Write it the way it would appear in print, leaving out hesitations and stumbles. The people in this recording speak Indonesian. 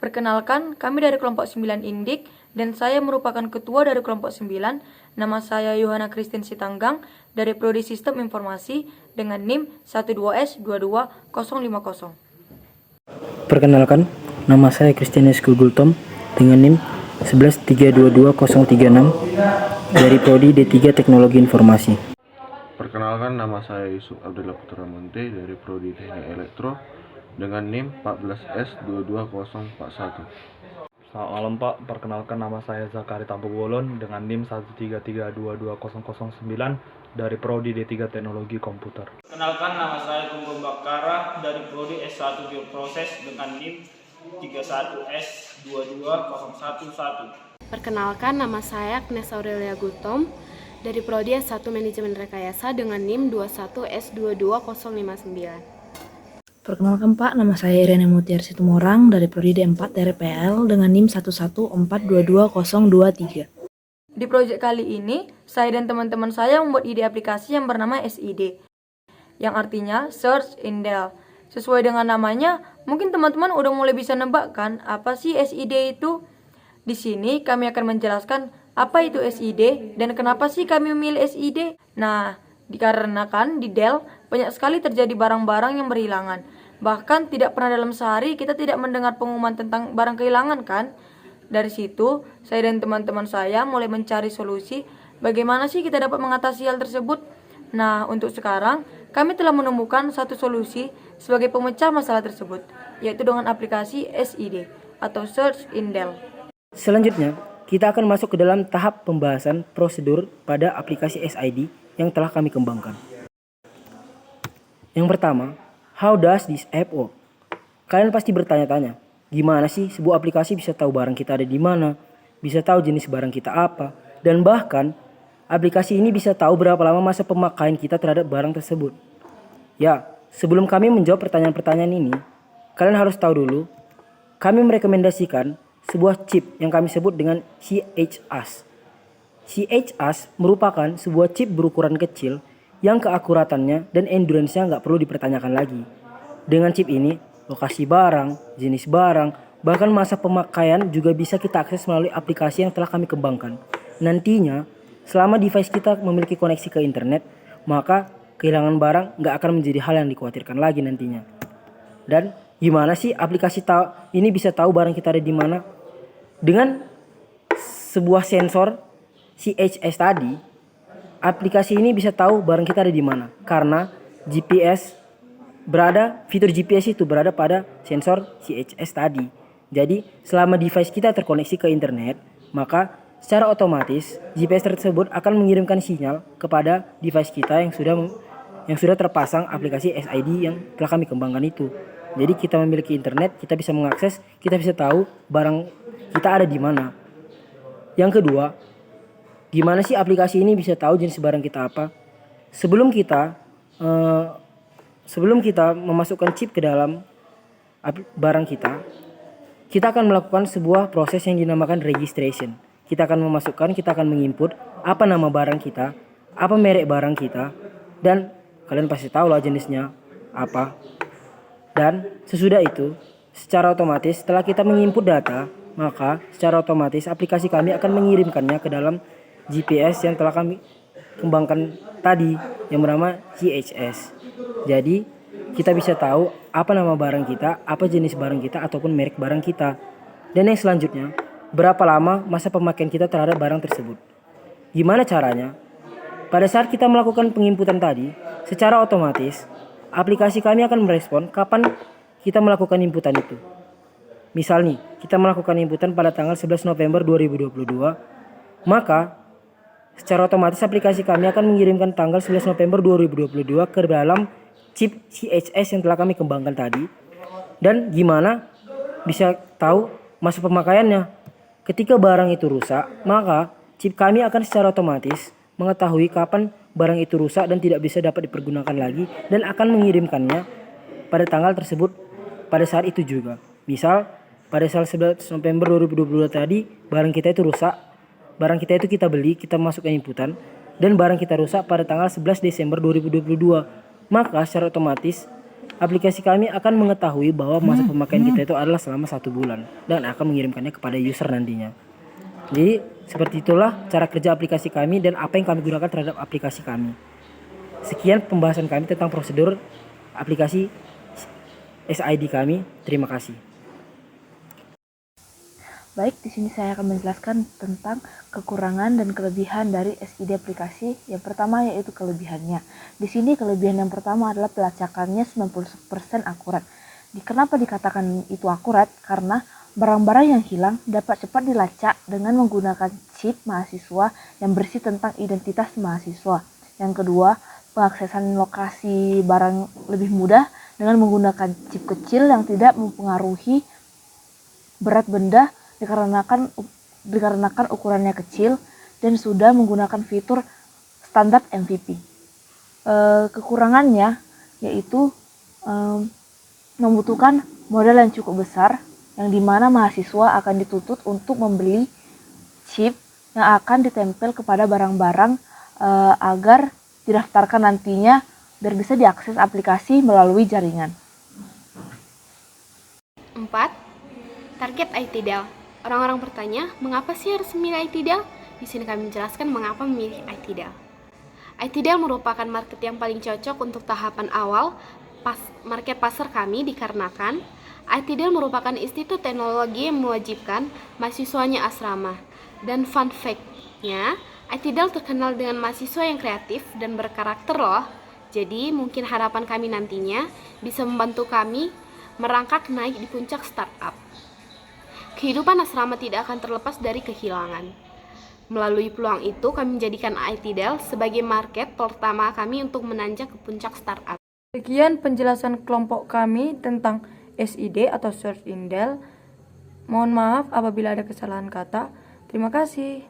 Perkenalkan, kami dari kelompok 9 Indik dan saya merupakan ketua dari kelompok 9. Nama saya Yohana Christine Sitanggang dari Prodi Sistem Informasi dengan NIM 12S22050. Perkenalkan, nama saya Christianus Gultom dengan NIM 1132236 dari Prodi D3 Teknologi Informasi. Perkenalkan, nama saya Yusuf Abdullah Putra Monte dari Prodi Teknik Elektro dengan NIM 14S22041. Selamat malam Pak, perkenalkan nama saya Zakari Tampu Bolon dengan NIM 133222009 dari Prodi D3 Teknologi Komputer. Perkenalkan, nama saya Gunggung Bakara dari Prodi S1 Geoproses dengan NIM 31S22011. Perkenalkan, nama saya Agnes Aurelia Gutom dari Prodi S1 Manajemen Rekayasa dengan NIM 21S22059. Perkenalkan Pak, nama saya Irene Mutiar Situmorang dari Prodi D4 TRPL dengan NIM 114222023. Di proyek kali ini, saya dan teman-teman saya membuat ide aplikasi yang bernama SID, yang artinya Search Indel. Sesuai dengan namanya, mungkin teman-teman udah mulai bisa nebak kan apa sih SID itu? Di sini kami akan menjelaskan apa itu SID dan kenapa sih kami memilih SID. Nah, dikarenakan di Dell banyak sekali terjadi barang-barang yang berhilangan. Bahkan tidak pernah dalam sehari kita tidak mendengar pengumuman tentang barang kehilangan kan? Dari situ, saya dan teman-teman saya mulai mencari solusi bagaimana sih kita dapat mengatasi hal tersebut. Nah, untuk sekarang kami telah menemukan satu solusi sebagai pemecah masalah tersebut, yaitu dengan aplikasi SID atau Search Indel. Selanjutnya, kita akan masuk ke dalam tahap pembahasan prosedur pada aplikasi SID yang telah kami kembangkan. Yang pertama, how does this app work? Kalian pasti bertanya-tanya, gimana sih sebuah aplikasi bisa tahu barang kita ada di mana, bisa tahu jenis barang kita apa, dan bahkan aplikasi ini bisa tahu berapa lama masa pemakaian kita terhadap barang tersebut. Ya, sebelum kami menjawab pertanyaan-pertanyaan ini, kalian harus tahu dulu, kami merekomendasikan sebuah chip yang kami sebut dengan CHAS. CHAS merupakan sebuah chip berukuran kecil yang keakuratannya dan endurance-nya nggak perlu dipertanyakan lagi. Dengan chip ini, lokasi barang, jenis barang, bahkan masa pemakaian juga bisa kita akses melalui aplikasi yang telah kami kembangkan. Nantinya, selama device kita memiliki koneksi ke internet, maka kehilangan barang nggak akan menjadi hal yang dikhawatirkan lagi nantinya. Dan gimana sih aplikasi ini bisa tahu barang kita ada di mana? Dengan sebuah sensor CHS tadi, aplikasi ini bisa tahu barang kita ada di mana karena fitur GPS itu berada pada sensor CHS tadi. Jadi, selama device kita terkoneksi ke internet, maka secara otomatis GPS tersebut akan mengirimkan sinyal kepada device kita yang sudah terpasang aplikasi SID yang telah kami kembangkan itu. Jadi kita memiliki internet, kita bisa mengakses, kita bisa tahu barang kita ada di mana. Yang kedua, gimana sih aplikasi ini bisa tahu jenis barang kita apa? Sebelum kita memasukkan chip ke dalam barang kita akan melakukan sebuah proses yang dinamakan registration. Kita akan menginput apa nama barang kita, apa merek barang kita, dan kalian pasti tahu lah jenisnya apa. Dan sesudah itu, secara otomatis setelah kita menginput data, maka secara otomatis aplikasi kami akan mengirimkannya ke dalam GPS yang telah kami kembangkan tadi yang bernama CHS. Jadi kita bisa tahu apa nama barang kita, apa jenis barang kita, ataupun merek barang kita. Dan yang selanjutnya, berapa lama masa pemakaian kita terhadap barang tersebut. Gimana caranya? Pada saat kita melakukan penginputan tadi, secara otomatis aplikasi kami akan merespon kapan kita melakukan inputan itu. Misal nih, kita melakukan inputan pada tanggal 11 November 2022, maka secara otomatis aplikasi kami akan mengirimkan tanggal 11 November 2022 ke dalam chip CHS yang telah kami kembangkan tadi. Dan gimana bisa tahu masa pemakaiannya? Ketika barang itu rusak, maka chip kami akan secara otomatis mengetahui kapan barang itu rusak dan tidak bisa dapat dipergunakan lagi dan akan mengirimkannya pada tanggal tersebut pada saat itu juga. Misal pada saat 11 November 2022 tadi barang kita itu rusak, barang kita itu kita beli, kita masukkan inputan dan barang kita rusak pada tanggal 11 Desember 2022. Maka secara otomatis aplikasi kami akan mengetahui bahwa masa pemakaian kita itu adalah selama 1 bulan dan akan mengirimkannya kepada user nantinya. Jadi seperti itulah cara kerja aplikasi kami dan apa yang kami gunakan terhadap aplikasi kami. Sekian pembahasan kami tentang prosedur aplikasi SID kami. Terima kasih. Baik, di sini saya akan menjelaskan tentang kekurangan dan kelebihan dari SID aplikasi. Yang pertama yaitu kelebihannya. Di sini kelebihan yang pertama adalah pelacakannya 90% akurat. Kenapa dikatakan itu akurat? Karena barang-barang yang hilang dapat cepat dilacak dengan menggunakan chip mahasiswa yang bersih tentang identitas mahasiswa. Yang kedua, pengaksesan lokasi barang lebih mudah dengan menggunakan chip kecil yang tidak mempengaruhi berat benda dikarenakan ukurannya kecil dan sudah menggunakan fitur standar MVP. Kekurangannya yaitu membutuhkan modal yang cukup besar, yang dimana mahasiswa akan dituntut untuk membeli chip yang akan ditempel kepada barang-barang agar didaftarkan nantinya biar bisa diakses aplikasi melalui jaringan. 4. Target ITDAL. Orang-orang bertanya, mengapa sih harus memilih ITDAL? Di sini kami menjelaskan mengapa memilih ITDAL. ITDAL merupakan market yang paling cocok untuk tahapan awal market pasar kami dikarenakan ITDAL merupakan institut teknologi yang mewajibkan mahasiswanya asrama. Dan fun fact-nya, ITDAL terkenal dengan mahasiswa yang kreatif dan berkarakter loh. Jadi mungkin harapan kami nantinya bisa membantu kami merangkak naik di puncak startup. Kehidupan asrama tidak akan terlepas dari kehilangan. Melalui peluang itu, kami menjadikan ITDAL sebagai market pertama kami untuk menanjak ke puncak startup. Sekian penjelasan kelompok kami tentang SID atau Search in Dell. Mohon maaf apabila ada kesalahan kata. Terima kasih.